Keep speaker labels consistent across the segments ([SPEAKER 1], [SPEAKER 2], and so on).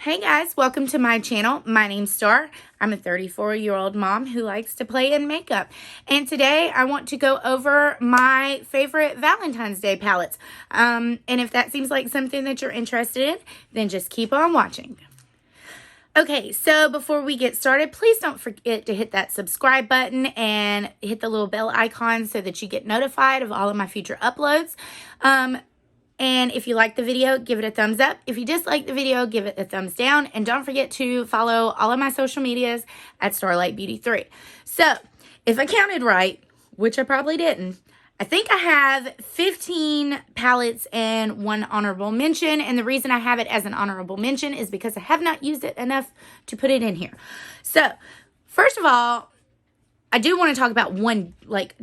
[SPEAKER 1] Hey guys, welcome to my channel. My name's Star. I'm a 34-year-old mom who likes to play in makeup. And today I want to go over my favorite Valentine's Day palettes. And if that seems like something that you're interested in, then just keep on watching. Okay, so before we get started, please don't forget to hit that subscribe button and hit the little bell icon so that you get notified of all of my future uploads. And if you like the video, give it a thumbs up. If you dislike the video, give it a thumbs down. And don't forget to follow all of my social medias at Starlight Beauty 3. So, if I counted right, which I probably didn't, I think I have 15 palettes and one honorable mention. And the reason I have it as an honorable mention is because I have not used it enough to put it in here. So, first of all, I do want to talk about one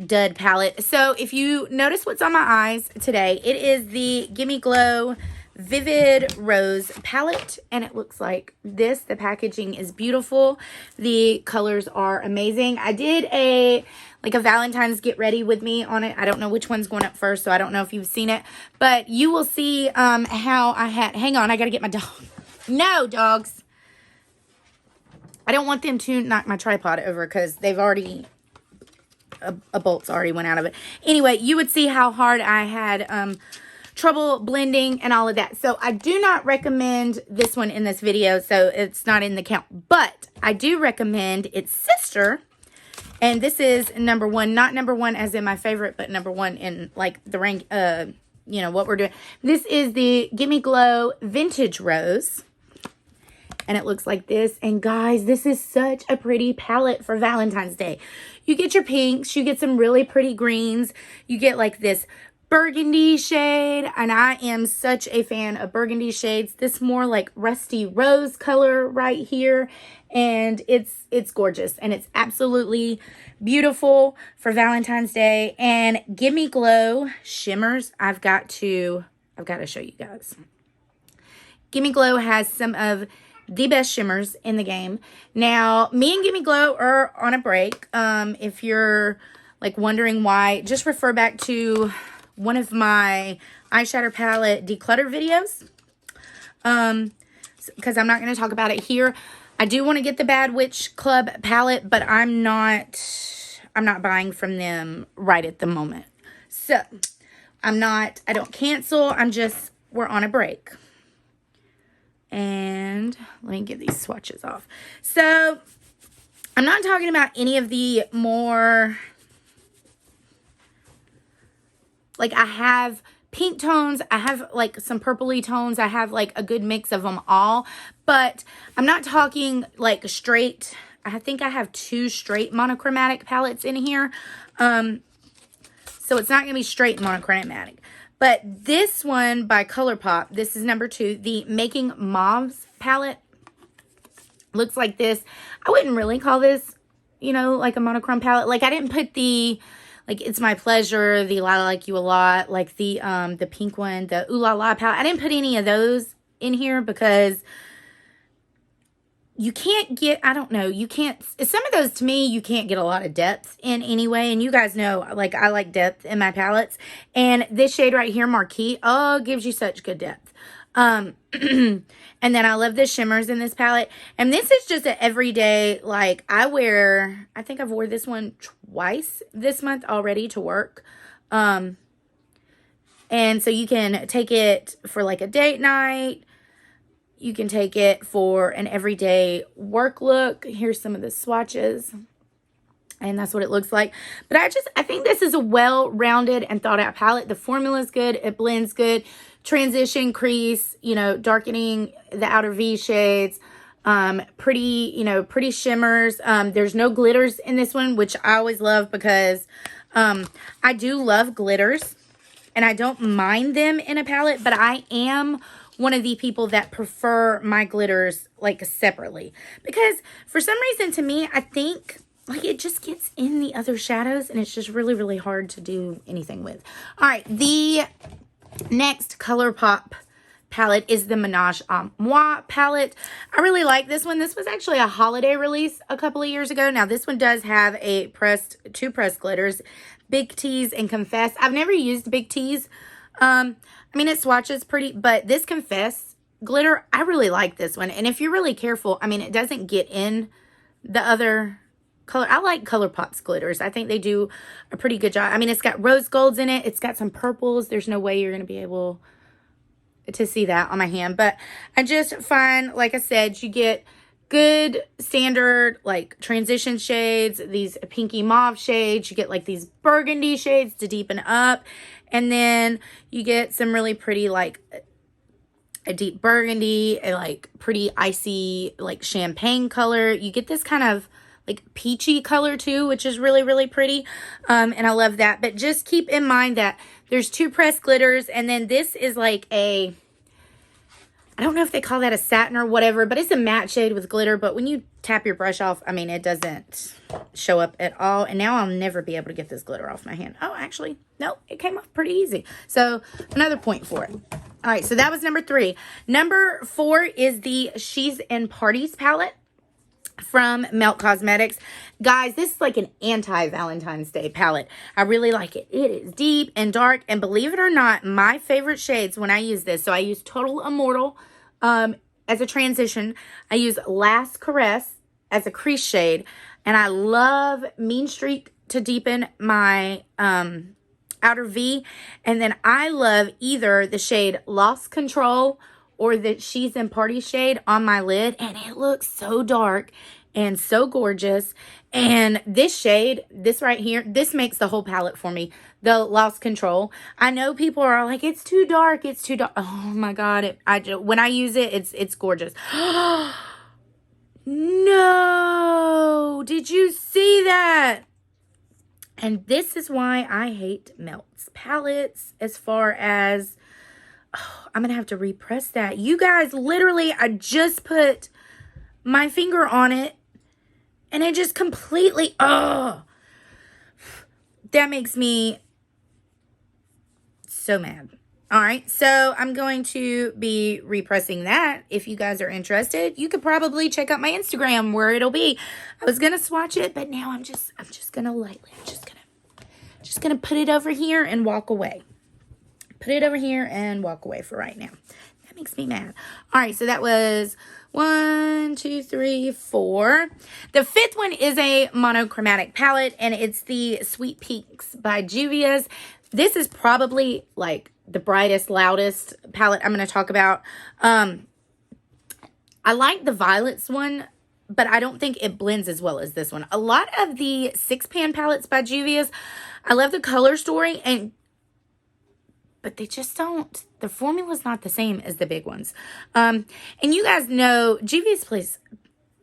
[SPEAKER 1] dud palette. So if you notice what's on my eyes today, it is the Gimme Glow Vivid Rose palette, and it looks like this. The packaging is beautiful. The colors are amazing. I did a Valentine's Get Ready With Me on it. I don't know which one's going up first, so I don't know if you've seen it, but you will see how I had, hang on, I got to get my dog. No, dogs. I don't want them to knock my tripod over because they've already, a bolt's already went out of it. Anyway, you would see how hard I had trouble blending and all of that. So I do not recommend this one in this video, so it's not in the count. But I do recommend its sister, and this is number one. Not number one as in my favorite, but number one in the rank, you know, what we're doing. This is the Gimme Glow Vintage Rose. And it looks like this. And guys, this is such a pretty palette for Valentine's Day. You get your pinks. You get some really pretty greens. You get like this burgundy shade. And I am such a fan of burgundy shades. This more like rusty rose color right here. And it's gorgeous. And it's absolutely beautiful for Valentine's Day. And Gimme Glow shimmers. I've got to show you guys. Gimme Glow has some of the best shimmers in the game. Now, me and Gimme Glow are on a break. If you're wondering why, just refer back to one of my eyeshadow palette declutter videos. Because I'm not going to talk about it here. I do want to get the Bad Witch Club palette, but I'm not buying from them right at the moment. So, I don't cancel. We're on a break. And let me get these swatches off. So, I'm not talking about any of the more, I have pink tones. I have, some purpley tones. I have, a good mix of them all. But I'm not talking, straight. I think I have 2 straight monochromatic palettes in here. So, it's not going to be straight monochromatic. But this one by Colourpop, this is number 2, the Making Mauves palette. Looks like this. I wouldn't really call this, you know, a monochrome palette. I didn't put the, It's My Pleasure, the I Like You A Lot, the pink one, the Ooh La La palette. I didn't put any of those in here because you can't get, I don't know, you can't, some of those to me, you can't get a lot of depth in anyway. And you guys know, I like depth in my palettes. And this shade right here, Marquee, oh, gives you such good depth. And then I love the shimmers in this palette. And this is just an everyday, I think I've wore this one twice this month already to work. And so you can take it for a date night. You can take it for an everyday work look. Here's some of the swatches. And that's what it looks like. But I think this is a well-rounded and thought-out palette. The formula's good. It blends good. Transition, crease, you know, darkening the outer V shades. Pretty shimmers. There's no glitters in this one, which I always love because I do love glitters. And I don't mind them in a palette, but I am one of the people that prefer my glitters separately, because for some reason to me, I think it just gets in the other shadows and it's just really, really hard to do anything with. All right. The next Colourpop palette is the Menage a Moi palette. I really like this one. This was actually a holiday release a couple of years ago. Now this one does have two pressed glitters, Big T's and Confess. I've never used Big T's. I mean, it swatches pretty, but this Confess glitter. I really like this one. And if you're really careful, I mean, it doesn't get in the other color. I like Colourpop's glitters. I think they do a pretty good job. I mean, it's got rose golds in it. It's got some purples. There's no way you're going to be able to see that on my hand. But I just find, like I said, you get good standard like transition shades, these pinky mauve shades. You get like these burgundy shades to deepen up. And then you get some really pretty like a deep burgundy, a like pretty icy like champagne color. You get this kind of like peachy color too, which is really, really pretty. And I love that. But just keep in mind that there's 2 pressed glitters. And then this is like a, I don't know if they call that a satin or whatever, but it's a matte shade with glitter. But when you tap your brush off, I mean, it doesn't show up at all. And now I'll never be able to get this glitter off my hand. Oh, actually, no, it came off pretty easy. So another point for it. All right, so that was number 3. Number 4 is the She's in Parties palette from Melt Cosmetics. Guys, this is like an anti-Valentine's Day palette. I really like it. It is deep and dark, and believe it or not, my favorite shades when I use this, so I use Total Immortal as a transition. I use Last Caress as a crease shade, and I love Mean Streak to deepen my outer V, and then I love either the shade Lost Control or the She's in Party shade on my lid, and it looks so dark and so gorgeous. And this shade, this right here, this makes the whole palette for me, the Lost Control. I know people are like, it's too dark, it's too dark. Oh my God, when I use it, it's gorgeous. No, did you see that? And this is why I hate Melt's palettes as far as, oh, I'm going to have to repress that. You guys, literally, I just put my finger on it and it just completely, oh, that makes me so mad. All right, so I'm going to be repressing that. If you guys are interested, you could probably check out my Instagram where it'll be. I was gonna swatch it, but now I'm just gonna lightly, just gonna put it over here and walk away. Put it over here and walk away for right now. That makes me mad. All right, so that was 1, 2, 3, 4. The 5th one is a monochromatic palette, and it's the Sweet Pinks by Juvia's. This is probably like the brightest, loudest palette I'm going to talk about. I like the violets one, but I don't think it blends as well as this one. A lot of the 6-pan palettes by Juvia's, I love the color story, but they just don't, the formula's not the same as the big ones. And you guys know, Juvia's Place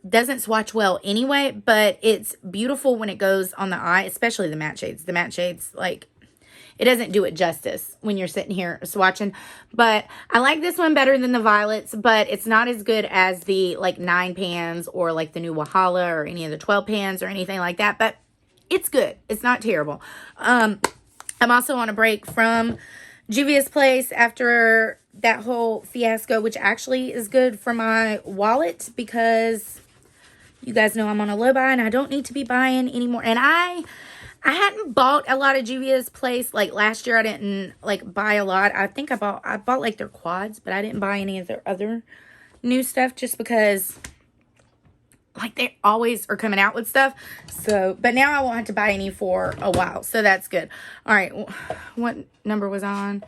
[SPEAKER 1] doesn't swatch well anyway, but it's beautiful when it goes on the eye, especially the matte shades. The matte shades, like, it doesn't do it justice when you're sitting here swatching. But I like this one better than the violets, but it's not as good as the like 9 pans or like the new Wahala or any of the 12 pans or anything like that. But it's good. It's not terrible. I'm also on a break from Juvia's Place after that whole fiasco, which actually is good for my wallet because you guys know I'm on a low buy and I don't need to be buying anymore. And I hadn't bought a lot of Juvia's Place. Like last year, I didn't like buy a lot. I think I bought like their quads, but I didn't buy any of their other new stuff just because like they always are coming out with stuff. So, but now I won't have to buy any for a while. So that's good. All right. What number was on?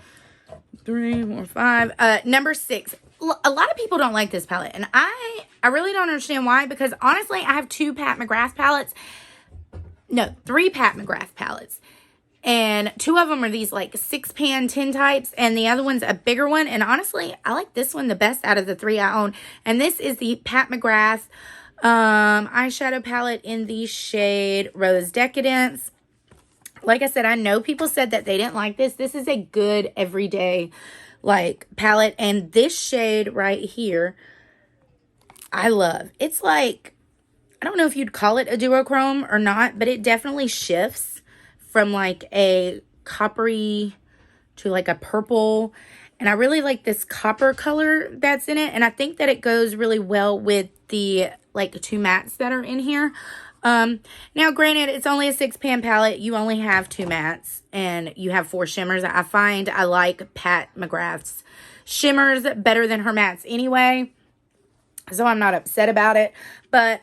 [SPEAKER 1] 3, 4, 5. Number 6. A lot of people don't like this palette. And I really don't understand why, because honestly, I have 2 Pat McGrath palettes. No, 3 Pat McGrath palettes. And 2 of them are these like 6-pan tintypes. And the other one's a bigger one. And honestly, I like this one the best out of the 3 I own. And this is the Pat McGrath eyeshadow palette in the shade Rose Decadence. Like I said, I know people said that they didn't like this. This is a good everyday like palette. And this shade right here, I love. It's like, I don't know if you'd call it a duochrome or not, but it definitely shifts from like a coppery to like a purple. And I really like this copper color that's in it. And I think that it goes really well with the like 2 mattes that are in here. Now granted, it's only a 6-pan palette. You only have 2 mattes and you have 4 shimmers. I find I like Pat McGrath's shimmers better than her mattes anyway. So I'm not upset about it. But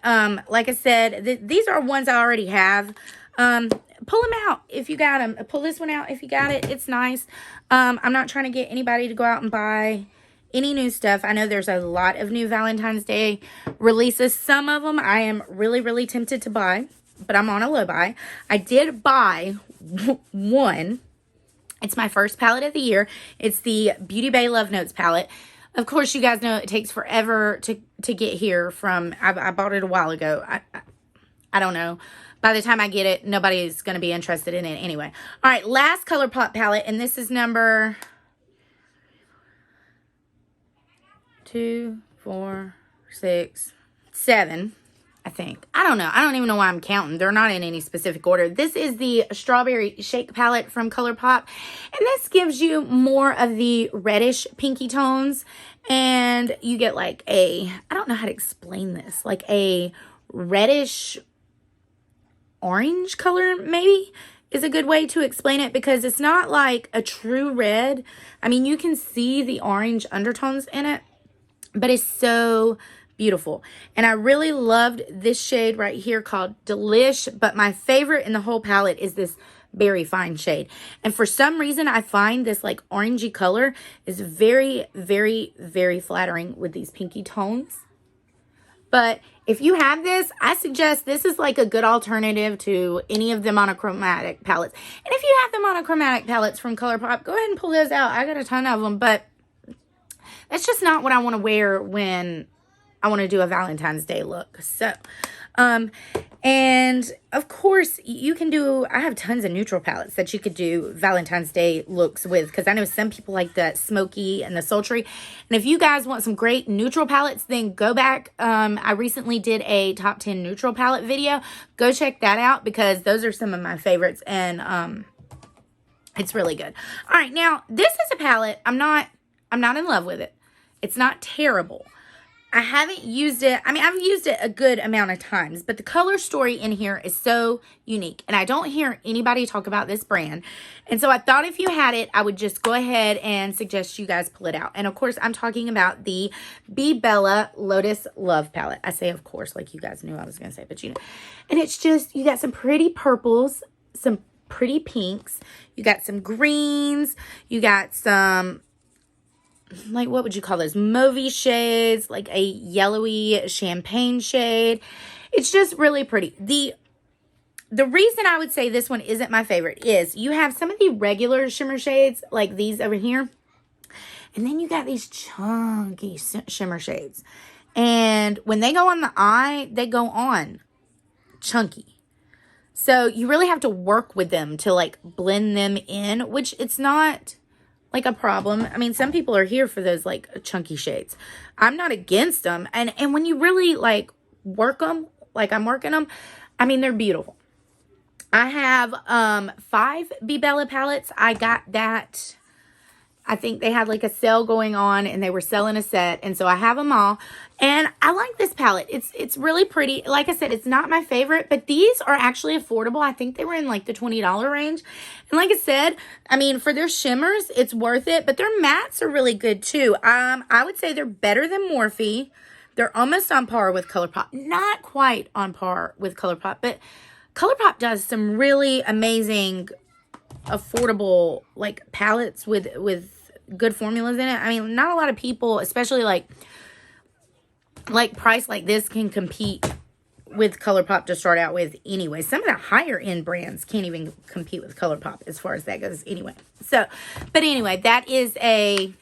[SPEAKER 1] like I said, these are ones I already have. Pull them out if you got them. Pull this one out if you got it. It's nice. I'm not trying to get anybody to go out and buy any new stuff. I know there's a lot of new Valentine's Day releases. Some of them I am really, really tempted to buy, but I'm on a low buy. I did buy one. It's my first palette of the year. It's the Beautybay Love Notes palette. Of course, you guys know it takes forever to get here from, I bought it a while ago. I don't know. By the time I get it, nobody's going to be interested in it anyway. All right, last Colourpop palette, and this is number 2, 4, 6, 7, I think. I don't know. I don't even know why I'm counting. They're not in any specific order. This is the Strawberry Shake palette from Colourpop, and this gives you more of the reddish pinky tones, and you get like a, I don't know how to explain this, like a reddish orange color maybe is a good way to explain it, because it's not like a true red. I mean, you can see the orange undertones in it, but it's so beautiful. And I really loved this shade right here called Delish, but my favorite in the whole palette is this Berry Fine shade. And for some reason, I find this like orangey color is very, very, very flattering with these pinky tones. But if you have this, I suggest this is like a good alternative to any of the monochromatic palettes. And if you have the monochromatic palettes from Colourpop, go ahead and pull those out. I got a ton of them, but that's just not what I want to wear when I want to do a Valentine's Day look. So, and of course you can do, I have tons of neutral palettes that you could do Valentine's Day looks with, because I know some people like the smoky and the sultry. And if you guys want some great neutral palettes, then go back. I recently did a top 10 neutral palette video. Go check that out, because those are some of my favorites, and it's really good. All right, now this is a palette. I'm not in love with it. It's not terrible. I haven't used it. I mean, I've used it a good amount of times, but the color story in here is so unique, and I don't hear anybody talk about this brand. And so I thought if you had it, I would just go ahead and suggest you guys pull it out. And of course, I'm talking about the BeBella Lotus Love palette. I say, of course, like you guys knew I was going to say, but you know. And it's just, you got some pretty purples, some pretty pinks, you got some greens, you got some, like, what would you call those? Mauvey shades, like a yellowy champagne shade. It's just really pretty. The reason I would say this one isn't my favorite is you have some of the regular shimmer shades, like these over here. And then you got these chunky shimmer shades. And when they go on the eye, they go on chunky. So you really have to work with them to like blend them in, which it's not like a problem. I mean, some people are here for those like chunky shades. I'm not against them. And when you really like work them, like I'm working them, I mean, they're beautiful. I have 5 BeBella palettes. I got that, I think they had like a sale going on and they were selling a set. And so I have them all. And I like this palette. It's really pretty. Like I said, it's not my favorite, but these are actually affordable. I think they were in like the $20 range. And like I said, I mean, for their shimmers, it's worth it. But their mattes are really good too. I would say they're better than Morphe. They're almost on par with Colourpop. Not quite on par with Colourpop, but Colourpop does some really amazing, affordable like palettes with good formulas in it. I mean, not a lot of people, especially like price like this, can compete with Colourpop to start out with anyway. Some of the higher end brands can't even compete with Colourpop as far as that goes anyway. So, but anyway, that is a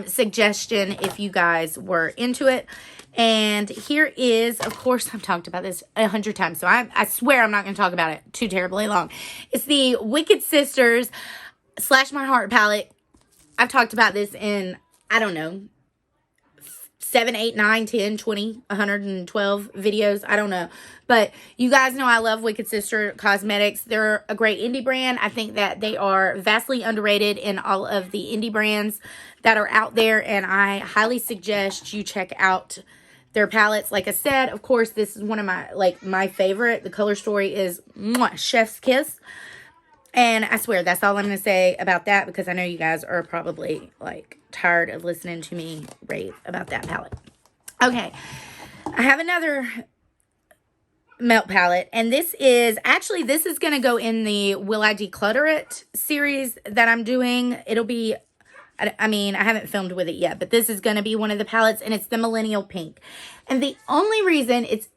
[SPEAKER 1] suggestion if you guys were into it. And here is, of course, I've talked about this 100 times, so I swear I'm not going to talk about it too terribly long. It's the Wicked Sisters / My Heart palette. I've talked about this in, I don't know, 7, 8, 9, 10, 20, 112 videos. I don't know. But you guys know I love Wicked Sister Cosmetics. They're a great indie brand. I think that they are vastly underrated in all of the indie brands that are out there. And I highly suggest you check out their palettes. Like I said, of course, this is one of my favorite. The color story is mwah, chef's kiss. And I swear, that's all I'm going to say about that, because I know you guys are probably, like, tired of listening to me rave about that palette. Okay, I have another melt palette, and this is going to go in the Will I Declutter It series that I'm doing. It'll be, I mean, I haven't filmed with it yet, but this is going to be one of the palettes, and it's the Millennial Pink. And the only reason it's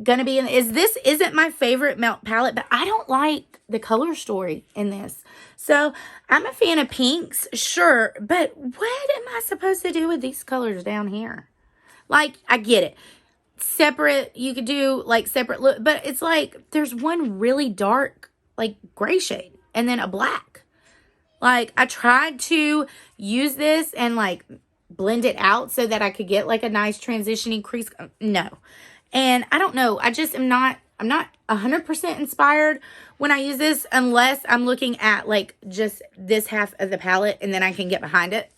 [SPEAKER 1] going to be in is this isn't my favorite melt palette, but I don't like the color story in this. So I'm a fan of pinks, sure, but what am I supposed to do with these colors down here? Like, I get it. Separate, you could do like separate look, but it's like there's one really dark, like gray shade, and then a black. Like, I tried to use this and like blend it out so that I could get like a nice transitioning crease. No. And I don't know. I'm not 100% inspired when I use this, unless I'm looking at like just this half of the palette and then I can get behind it.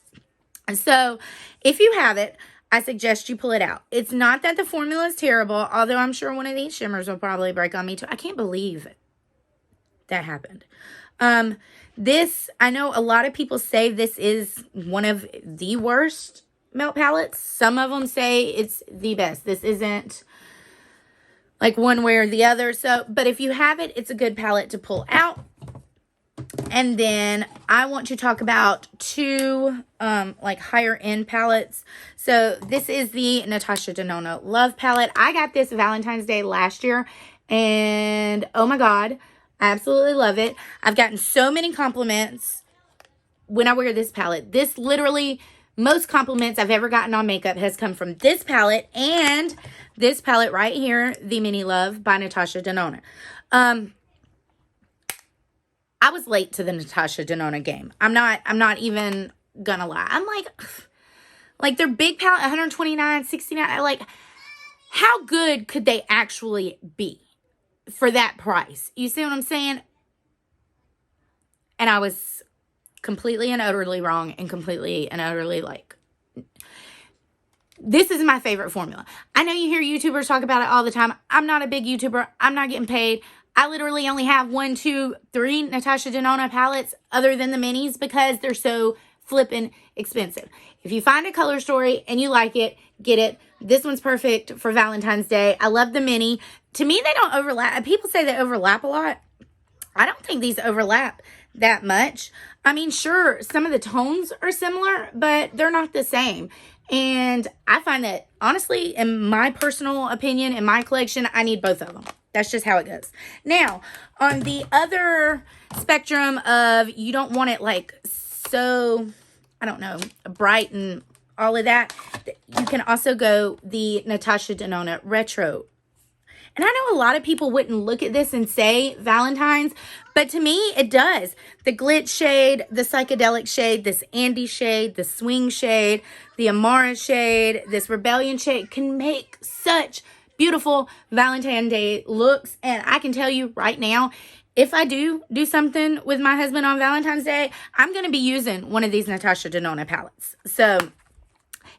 [SPEAKER 1] And so if you have it, I suggest you pull it out. It's not that the formula is terrible, although I'm sure one of these shimmers will probably break on me too. I can't believe that happened. This, I know a lot of people say this is one of the worst melt palettes. Some of them say it's the best. This isn't like one way or the other. So, but if you have it, it's a good palette to pull out. And then I want to talk about two like higher end palettes. So this is the Natasha Denona Love palette. I got this Valentine's Day last year, and oh my God, I absolutely love it. I've gotten so many compliments when I wear this palette. This literally, most compliments I've ever gotten on makeup has come from this palette and this palette right here, the Mini Love by Natasha Denona. I was late to the Natasha Denona game. I'm not even gonna lie. I'm like their big palette, 129, 69. Like, how good could they actually be for that price? You see what I'm saying? And I was completely and utterly wrong, and completely and utterly like, this is my favorite formula. I know you hear YouTubers talk about it all the time. I'm not a big YouTuber. I'm not getting paid. I literally only have 1, 2, 3 Natasha Denona palettes other than the minis, because they're so flippin' expensive. If you find a color story and you like it, get it. This one's perfect for Valentine's Day. I love the mini. To me, they don't overlap. People say they overlap a lot. I don't think these overlap that much. I mean, sure, some of the tones are similar, but they're not the same. And I find that, honestly, in my personal opinion, in my collection, I need both of them. That's just how it goes. Now, on the other spectrum of you don't want it like so, I don't know, bright and all of that, you can also go the Natasha Denona Retro. And I know a lot of people wouldn't look at this and say Valentine's, but to me, it does. The glitch shade, the psychedelic shade, this Andy shade, the swing shade, the Amara shade, this rebellion shade can make such beautiful Valentine's Day looks. And I can tell you right now, if I do something with my husband on Valentine's Day, I'm going to be using one of these Natasha Denona palettes. So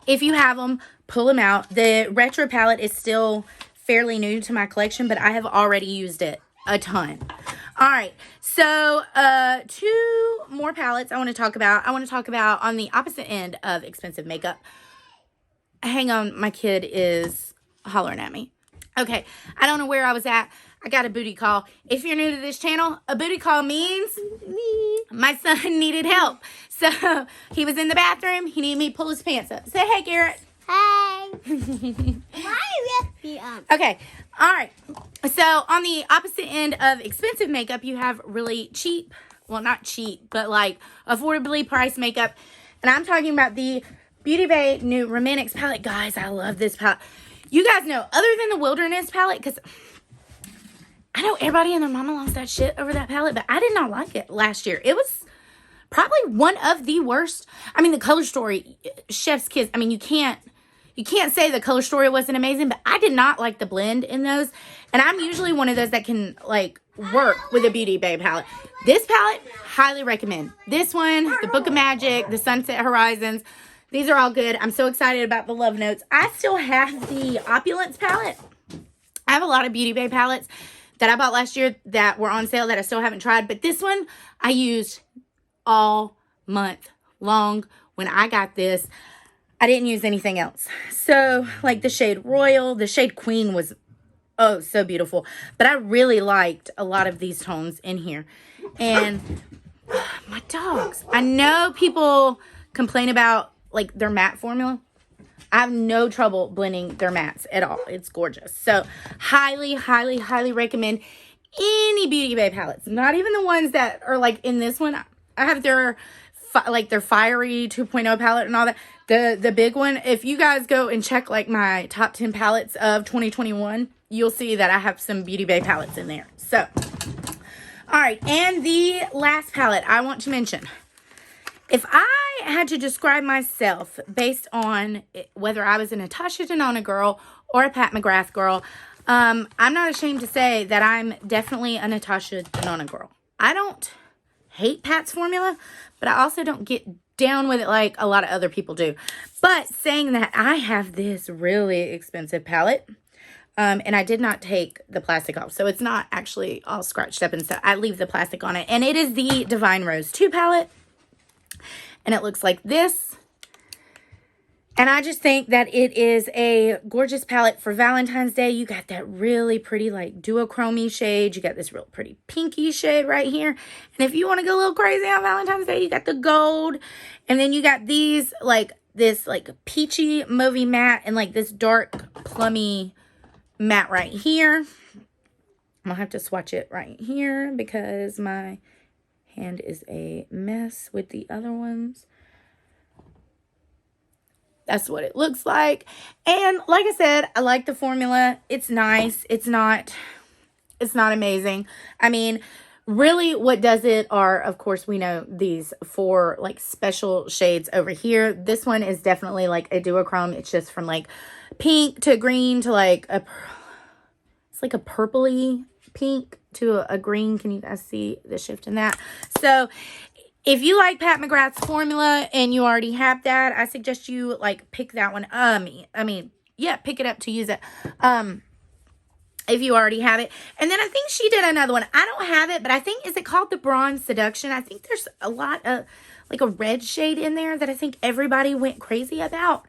[SPEAKER 1] if you have them, pull them out. The retro palette is still fairly new to my collection, but I have already used it a ton. All right, so 2 more palettes I want to talk about. I want to talk about on the opposite end of expensive makeup. Hang on, my kid is hollering at me. Okay, I don't know where I was at. I got a booty call. If you're new to this channel, a booty call means my son needed help. So he was in the bathroom. He needed me to pull his pants up. Say hey, Garrett.
[SPEAKER 2] Hey. Why lift me up?
[SPEAKER 1] Okay. All right. So on the opposite end of expensive makeup, you have really cheap, well, not cheap, but like affordably priced makeup. And I'm talking about the Beautybay new Romantics palette. Guys, I love this palette. You guys know, other than the Wilderness palette, because I know everybody and their mama lost that shit over that palette, but I did not like it last year. It was probably one of the worst. I mean, the color story, chef's kiss. I mean, you can't say the color story wasn't amazing, but I did not like the blend in those. And I'm usually one of those that can like work with a Beautybay palette. This palette, highly recommend. This one, the Book of Magic, the Sunset Horizons. These are all good. I'm so excited about the Love Notes. I still have the Opulence palette. I have a lot of Beautybay palettes that I bought last year that were on sale that I still haven't tried. But this one I used all month long. When I got this, I didn't use anything else. So like the shade Royal, the shade Queen was, oh, so beautiful. But I really liked a lot of these tones in here. And my dogs. I know people complain about like their matte formula. I have no trouble blending their mattes at all. It's gorgeous. So highly, highly, highly recommend any Beautybay palettes. Not even the ones that are like in this one. I have their fiery 2.0 palette and all that. The big one. If you guys go and check like my top 10 palettes of 2021, you'll see that I have some Beautybay palettes in there. So, all right. And the last palette I want to mention. If I had to describe myself based on whether I was a Natasha Denona girl or a Pat McGrath girl, I'm not ashamed to say that I'm definitely a Natasha Denona girl. I don't hate Pat's formula, but I also don't get down with it like a lot of other people do. But saying that, I have this really expensive palette, and I did not take the plastic off, so it's not actually all scratched up and stuff. I leave the plastic on it, and it is the Divine Rose 2 palette. And it looks like this. And I just think that it is a gorgeous palette for Valentine's Day. You got that really pretty like duochrome shade. You got this real pretty pinky shade right here. And if you want to go a little crazy on Valentine's Day, you got the gold. And then you got these like this like peachy mauvey matte and like this dark plummy matte right here. I'm going to have to swatch it right here because my hand is a mess with the other ones. That's what it looks like. And like I said, I like the formula. It's nice. It's not amazing. I mean, really what does it are, of course, we know these 4 like special shades over here. This one is definitely like a duochrome. It's just from like pink to green to like it's like a purpley pink to a green. Can you guys see the shift in that? So if you like Pat McGrath's formula and you already have that, I suggest you like pick that one. Yeah, pick it up to use it. If you already have it. And then I think she did another one. I don't have it, but I think, is it called the Bronze Seduction? I think there's a lot of like a red shade in there that I think everybody went crazy about.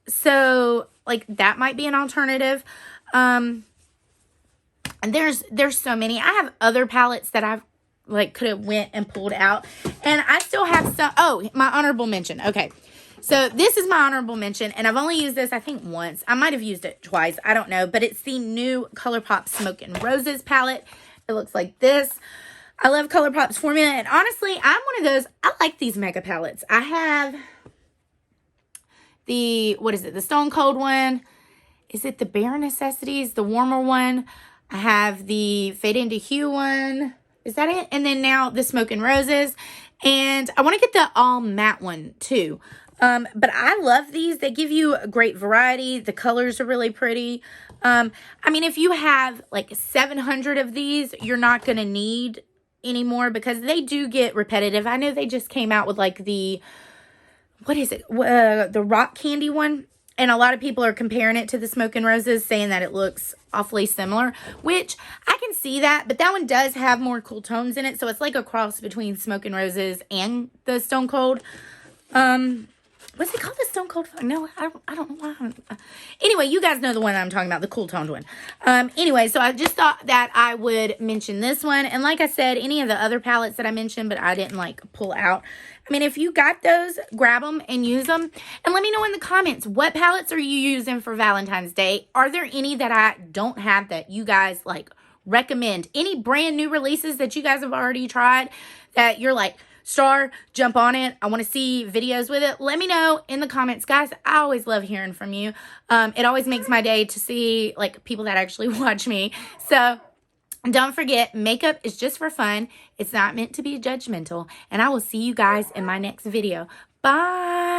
[SPEAKER 1] So like that might be an alternative. And there's so many. I have other palettes that I've like could have went and pulled out, and I still have some. Oh, my honorable mention. Okay, so this is my honorable mention, and I've only used this I think once. I might have used it twice. I don't know, but it's the new Colourpop Smoke and Roses palette. It looks like this. I love Colourpop's formula, and honestly, I'm one of those. I like these mega palettes. I have the, what is it? The Stone Cold one. Is it the Bare Necessities? The warmer one. I have the Fade into Hue one. Is that it? And then now the Smoke and Roses. And I want to get the all matte one too. But I love these. They give you a great variety. The colors are really pretty. I mean, if you have like 700 of these, you're not going to need any more because they do get repetitive. I know they just came out with like the, what is it? The rock candy one. And a lot of people are comparing it to the Smoke and Roses, saying that it looks awfully similar, which I can see that, but that one does have more cool tones in it, so it's like a cross between Smoke and Roses and the Stone Cold. What's it called? The Stone Cold? No, I don't know why. Anyway, you guys know the one I'm talking about, the cool toned one. Anyway, so I just thought that I would mention this one. And like I said, any of the other palettes that I mentioned, but I didn't like pull out. I mean, if you got those, grab them and use them. And let me know in the comments, what palettes are you using for Valentine's Day? Are there any that I don't have that you guys like recommend? Any brand new releases that you guys have already tried that you're like, Star, jump on it. I want to see videos with it. Let me know in the comments, guys. I always love hearing from you. It always makes my day to see like people that actually watch me. So don't forget, makeup is just for fun. It's not meant to be judgmental. And I will see you guys in my next video. Bye.